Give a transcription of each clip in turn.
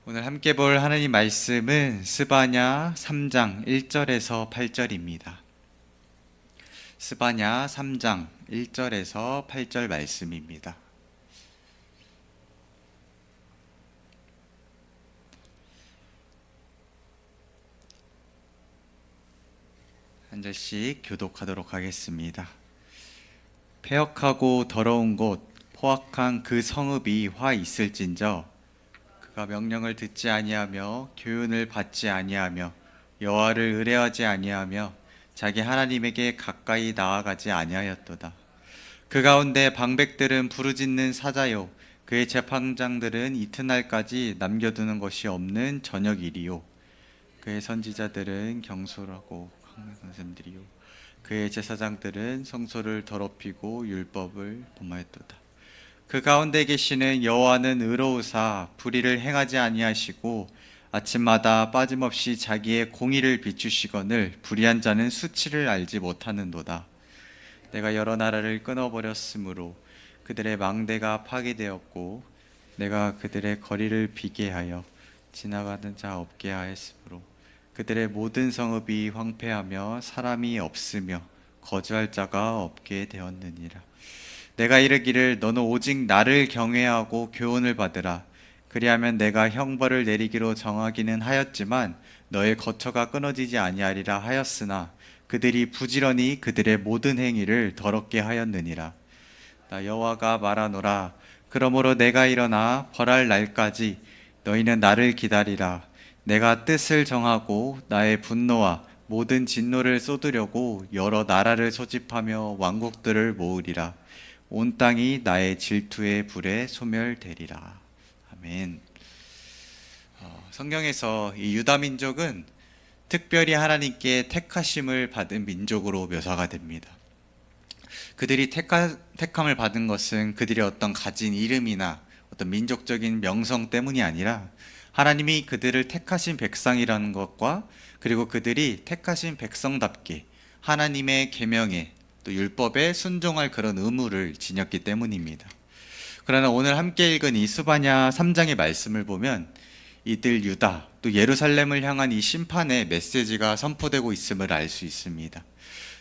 오늘 함께 볼 하나님 말씀은 스바냐 3장 1절에서 8절입니다. 스바냐 3장 1절에서 8절 말씀입니다. 한 절씩 교독하도록 하겠습니다. 패역하고 더러운 곳 포악한 그 성읍이 화 있을진저 그가 명령을 듣지 아니하며 교훈을 받지 아니하며 여호와를 의뢰하지 아니하며 자기 하나님에게 가까이 나아가지 아니하였도다. 그 가운데 방백들은 부르짖는 사자요 그의 재판장들은 이튿날까지 남겨두는 것이 없는 저녁일이요 그의 선지자들은 경솔하고 강한 선생들이요 그의 제사장들은 성소를 더럽히고 율법을 범하였도다. 그 가운데 계시는 여호와는 의로우사 불의를 행하지 아니하시고 아침마다 빠짐없이 자기의 공의를 비추시거늘 불의한 자는 수치를 알지 못하는도다. 내가 여러 나라를 끊어버렸으므로 그들의 망대가 파괴되었고 내가 그들의 거리를 비게 하여 지나가는 자 없게 하였으므로 그들의 모든 성읍이 황폐하며 사람이 없으며 거주할 자가 없게 되었느니라. 내가 이르기를 너는 오직 나를 경외하고 교훈을 받으라. 그리하면 내가 형벌을 내리기로 정하기는 하였지만 너의 거처가 끊어지지 아니하리라 하였으나 그들이 부지런히 그들의 모든 행위를 더럽게 하였느니라. 나 여호와가 말하노라. 그러므로 내가 일어나 벌할 날까지 너희는 나를 기다리라. 내가 뜻을 정하고 나의 분노와 모든 진노를 쏟으려고 여러 나라를 소집하며 왕국들을 모으리라. 온 땅이 나의 질투의 불에 소멸되리라. 아멘. 성경에서 이 유다 민족은 특별히 하나님께 택하심을 받은 민족으로 묘사가 됩니다. 그들이 택함을 받은 것은 그들이 어떤 가진 이름이나 어떤 민족적인 명성 때문이 아니라 하나님이 그들을 택하신 백성이라는 것과 그리고 그들이 택하신 백성답게 하나님의 계명에 또 율법에 순종할 그런 의무를 지녔기 때문입니다. 그러나 오늘 함께 읽은 이 스바냐 3장의 말씀을 보면 이들 유다 또 예루살렘을 향한 이 심판의 메시지가 선포되고 있음을 알 수 있습니다.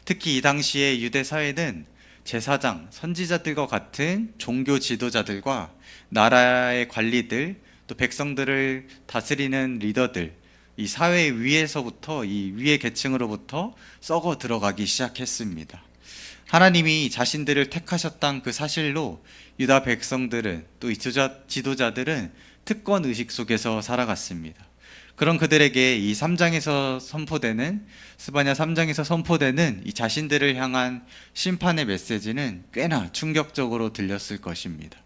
특히 이 당시에 유대 사회는 제사장, 선지자들과 같은 종교 지도자들과 나라의 관리들 또 백성들을 다스리는 리더들 이 사회 위에서부터 이 위의 계층으로부터 썩어 들어가기 시작했습니다. 하나님이 자신들을 택하셨던 그 사실로 유다 백성들은 또 이 지도자들은 특권 의식 속에서 살아갔습니다. 그런 그들에게 이 3장에서 선포되는 스바냐 3장에서 선포되는 이 자신들을 향한 심판의 메시지는 꽤나 충격적으로 들렸을 것입니다.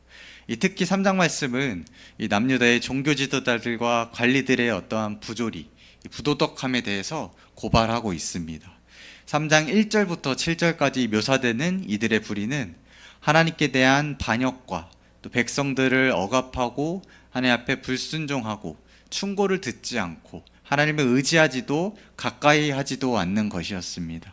이 특히 3장 말씀은 이 남유다의 종교 지도자들과 관리들의 어떠한 부조리, 부도덕함에 대해서 고발하고 있습니다. 3장 1절부터 7절까지 묘사되는 이들의 불의는 하나님께 대한 반역과 또 백성들을 억압하고 하나님 앞에 불순종하고 충고를 듣지 않고 하나님을 의지하지도 가까이 하지도 않는 것이었습니다.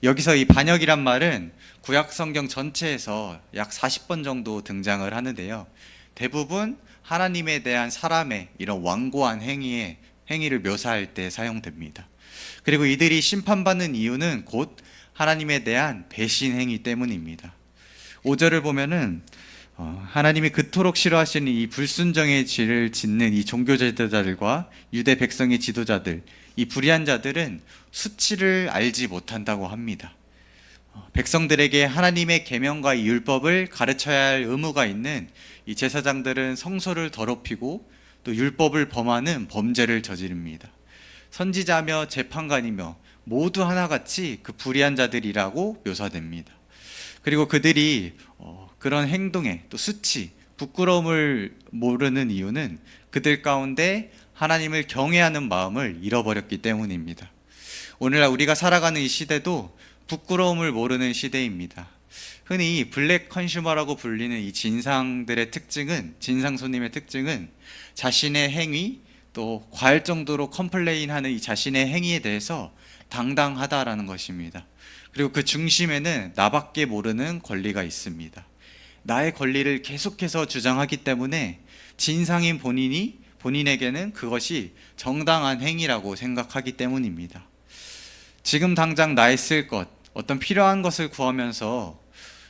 여기서 이 반역이란 말은 구약 성경 전체에서 약 40번 정도 등장을 하는데요. 대부분 하나님에 대한 사람의 이런 완고한 행위를 묘사할 때 사용됩니다. 그리고 이들이 심판받는 이유는 곧 하나님에 대한 배신 행위 때문입니다. 5절을 보면은 하나님이 그토록 싫어하시는 이 불순종의 죄를 짓는 이 종교 지도자들과 유대 백성의 지도자들, 이 불의한 자들은 수치를 알지 못한다고 합니다. 백성들에게 하나님의 계명과 이 율법을 가르쳐야 할 의무가 있는 이 제사장들은 성소를 더럽히고 또 율법을 범하는 범죄를 저지릅니다. 선지자며 재판관이며 모두 하나같이 그 불의한 자들이라고 묘사됩니다. 그리고 그들이 그런 행동에 또 수치, 부끄러움을 모르는 이유는 그들 가운데 하나님을 경외하는 마음을 잃어버렸기 때문입니다. 오늘날 우리가 살아가는 이 시대도 부끄러움을 모르는 시대입니다. 흔히 블랙 컨슈머라고 불리는 이 진상들의 특징은, 진상 손님의 특징은 자신의 행위 또 과할 정도로 컴플레인하는 이 자신의 행위에 대해서 당당하다라는 것입니다. 그리고 그 중심에는 나밖에 모르는 권리가 있습니다. 나의 권리를 계속해서 주장하기 때문에 진상인 본인이 본인에게는 그것이 정당한 행위라고 생각하기 때문입니다. 지금 당장 나의 쓸 것, 어떤 필요한 것을 구하면서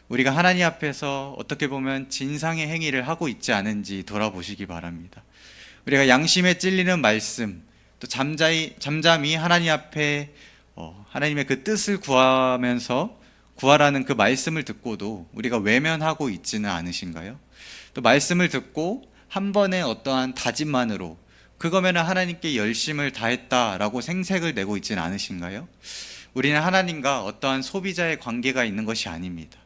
우리가 하나님 앞에서 어떻게 보면 진상의 행위를 하고 있지 않은지 돌아보시기 바랍니다. 우리가 양심에 찔리는 말씀, 또 잠잠히 하나님 앞에 하나님의 그 뜻을 구하라는 그 말씀을 듣고도 우리가 외면하고 있지는 않으신가요? 또 말씀을 듣고 한 번의 어떠한 다짐만으로 그거면 하나님께 열심을 다했다라고 생색을 내고 있지는 않으신가요? 우리는 하나님과 어떠한 소비자의 관계가 있는 것이 아닙니다.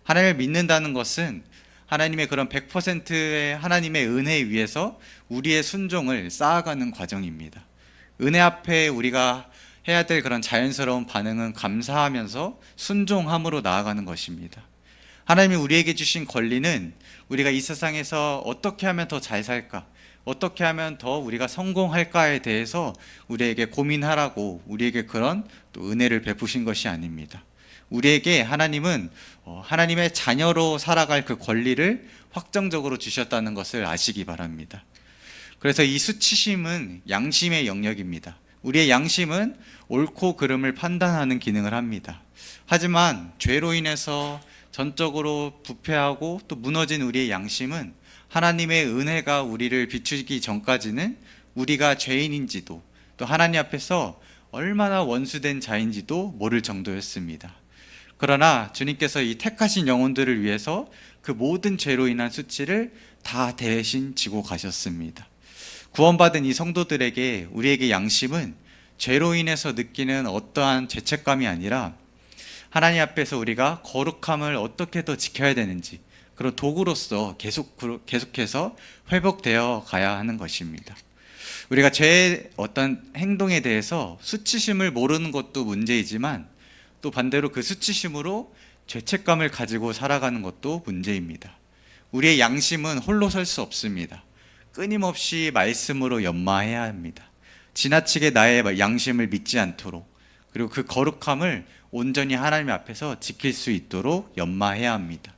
하나님을 믿는다는 것은 하나님의 그런 100%의 하나님의 은혜 위에서 우리의 순종을 쌓아가는 과정입니다. 은혜 앞에 우리가 해야 될 그런 자연스러운 반응은 감사하면서 순종함으로 나아가는 것입니다. 하나님이 우리에게 주신 권리는 우리가 이 세상에서 어떻게 하면 더 잘 살까, 어떻게 하면 더 우리가 성공할까에 대해서 우리에게 고민하라고 우리에게 그런 또 은혜를 베푸신 것이 아닙니다. 우리에게 하나님은 하나님의 자녀로 살아갈 그 권리를 확정적으로 주셨다는 것을 아시기 바랍니다. 그래서 이 수치심은 양심의 영역입니다. 우리의 양심은 옳고 그름을 판단하는 기능을 합니다. 하지만 죄로 인해서 전적으로 부패하고 또 무너진 우리의 양심은 하나님의 은혜가 우리를 비추기 전까지는 우리가 죄인인지도 또 하나님 앞에서 얼마나 원수된 자인지도 모를 정도였습니다. 그러나 주님께서 이 택하신 영혼들을 위해서 그 모든 죄로 인한 수치를 다 대신 지고 가셨습니다. 구원받은 이 성도들에게 우리에게 양심은 죄로 인해서 느끼는 어떠한 죄책감이 아니라 하나님 앞에서 우리가 거룩함을 어떻게 더 지켜야 되는지 그런 도구로서 계속해서 회복되어 가야 하는 것입니다. 우리가 죄의 어떤 행동에 대해서 수치심을 모르는 것도 문제이지만 또 반대로 그 수치심으로 죄책감을 가지고 살아가는 것도 문제입니다. 우리의 양심은 홀로 설 수 없습니다. 끊임없이 말씀으로 연마해야 합니다. 지나치게 나의 양심을 믿지 않도록, 그리고 그 거룩함을 온전히 하나님 앞에서 지킬 수 있도록 연마해야 합니다.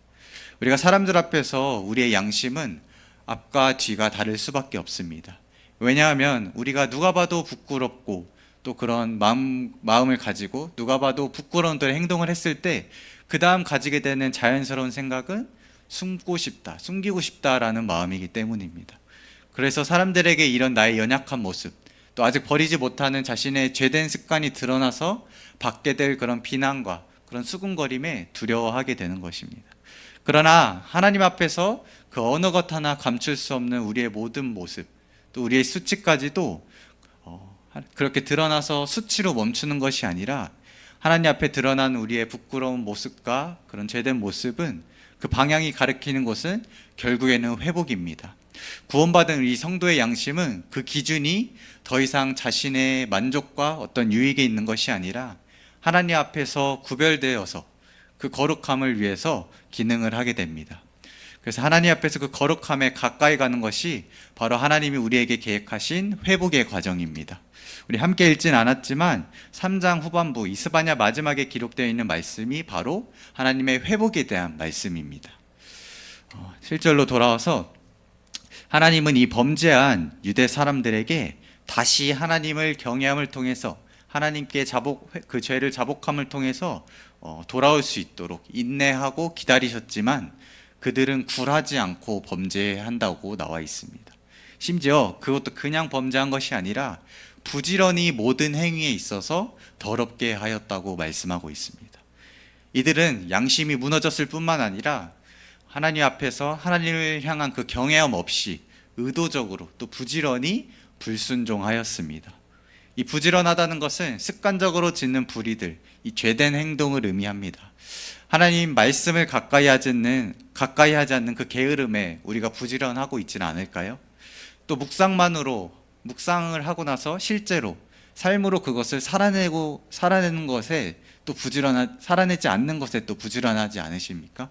우리가 사람들 앞에서 우리의 양심은 앞과 뒤가 다를 수밖에 없습니다. 왜냐하면 우리가 누가 봐도 부끄럽고 또 그런 마음을 가지고 누가 봐도 부끄러운 행동을 했을 때 그 다음 가지게 되는 자연스러운 생각은 숨기고 싶다라는 마음이기 때문입니다. 그래서 사람들에게 이런 나의 연약한 모습, 또 아직 버리지 못하는 자신의 죄된 습관이 드러나서 받게 될 그런 비난과 그런 수군거림에 두려워하게 되는 것입니다. 그러나 하나님 앞에서 그 어느 것 하나 감출 수 없는 우리의 모든 모습, 또 우리의 수치까지도 그렇게 드러나서 수치로 멈추는 것이 아니라 하나님 앞에 드러난 우리의 부끄러운 모습과 그런 죄된 모습은 그 방향이 가리키는 것은 결국에는 회복입니다. 구원받은 이 성도의 양심은 그 기준이 더 이상 자신의 만족과 어떤 유익에 있는 것이 아니라 하나님 앞에서 구별되어서 그 거룩함을 위해서 기능을 하게 됩니다. 그래서 하나님 앞에서 그 거룩함에 가까이 가는 것이 바로 하나님이 우리에게 계획하신 회복의 과정입니다. 우리 함께 읽진 않았지만 3장 후반부 이스바냐 마지막에 기록되어 있는 말씀이 바로 하나님의 회복에 대한 말씀입니다. 7절로 돌아와서 하나님은 이 범죄한 유대 사람들에게 다시 하나님을 경외함을 통해서 하나님께 그 죄를 자복함을 통해서 돌아올 수 있도록 인내하고 기다리셨지만 그들은 굴하지 않고 범죄한다고 나와 있습니다. 심지어 그것도 그냥 범죄한 것이 아니라 부지런히 모든 행위에 있어서 더럽게 하였다고 말씀하고 있습니다. 이들은 양심이 무너졌을 뿐만 아니라 하나님 앞에서 하나님을 향한 그 경외함 없이 의도적으로 또 부지런히 불순종하였습니다. 이 부지런하다는 것은 습관적으로 짓는 불의들, 이 죄된 행동을 의미합니다. 하나님 말씀을 가까이 하지 않는 그 게으름에 우리가 부지런하고 있지는 않을까요? 또 묵상을 하고 나서 실제로 삶으로 그것을 살아내는 것에 또 살아내지 않는 것에 또 부지런하지 않으십니까?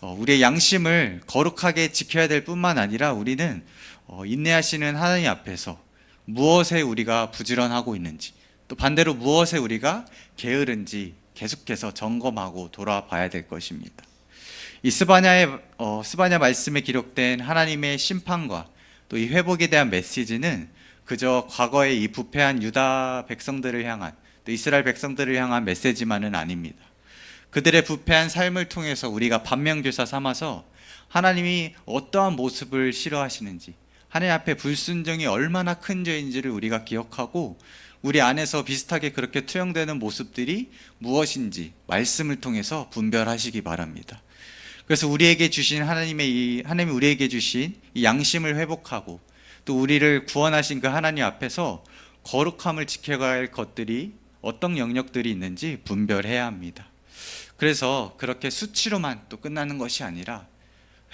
우리의 양심을 거룩하게 지켜야 될 뿐만 아니라 우리는 인내하시는 하나님 앞에서 무엇에 우리가 부지런하고 있는지, 또 반대로 무엇에 우리가 게으른지 계속해서 점검하고 돌아봐야 될 것입니다. 이 스바냐 말씀에 기록된 하나님의 심판과 또 이 회복에 대한 메시지는 그저 과거에 이 부패한 유다 백성들을 향한, 또 이스라엘 백성들을 향한 메시지만은 아닙니다. 그들의 부패한 삶을 통해서 우리가 반면교사 삼아서 하나님이 어떠한 모습을 싫어하시는지, 하나님 앞에 불순종이 얼마나 큰 죄인지를 우리가 기억하고 우리 안에서 비슷하게 그렇게 투영되는 모습들이 무엇인지 말씀을 통해서 분별하시기 바랍니다. 그래서 우리에게 주신 하나님이 우리에게 주신 이 양심을 회복하고 또 우리를 구원하신 그 하나님 앞에서 거룩함을 지켜가야 할 것들이 어떤 영역들이 있는지 분별해야 합니다. 그래서 그렇게 수치로만 또 끝나는 것이 아니라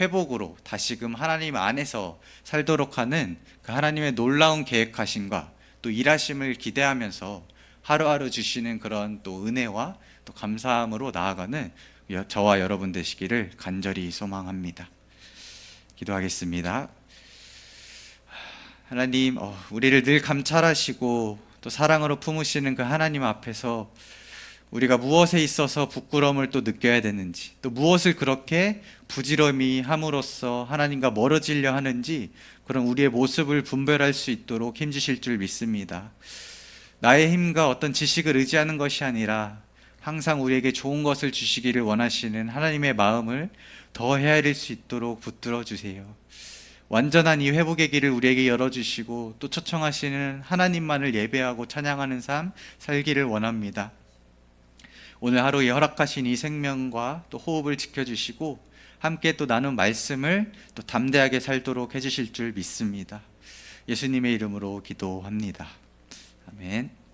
회복으로 다시금 하나님 안에서 살도록 하는 그 하나님의 놀라운 계획하심과 또 일하심을 기대하면서 하루하루 주시는 그런 또 은혜와 또 감사함으로 나아가는 저와 여러분 되시기를 간절히 소망합니다. 기도하겠습니다. 하나님, 우리를 늘 감찰하시고 또 사랑으로 품으시는 그 하나님 앞에서 우리가 무엇에 있어서 부끄러움을 또 느껴야 되는지, 또 무엇을 그렇게 부지런히 함으로써 하나님과 멀어지려 하는지 그런 우리의 모습을 분별할 수 있도록 힘주실 줄 믿습니다. 나의 힘과 어떤 지식을 의지하는 것이 아니라 항상 우리에게 좋은 것을 주시기를 원하시는 하나님의 마음을 더 헤아릴 수 있도록 붙들어 주세요. 완전한 이 회복의 길을 우리에게 열어주시고 또 초청하시는 하나님만을 예배하고 찬양하는 삶 살기를 원합니다. 오늘 하루에 허락하신 이 생명과 또 호흡을 지켜주시고 함께 또 나눈 말씀을 또 담대하게 살도록 해주실 줄 믿습니다. 예수님의 이름으로 기도합니다. 아멘.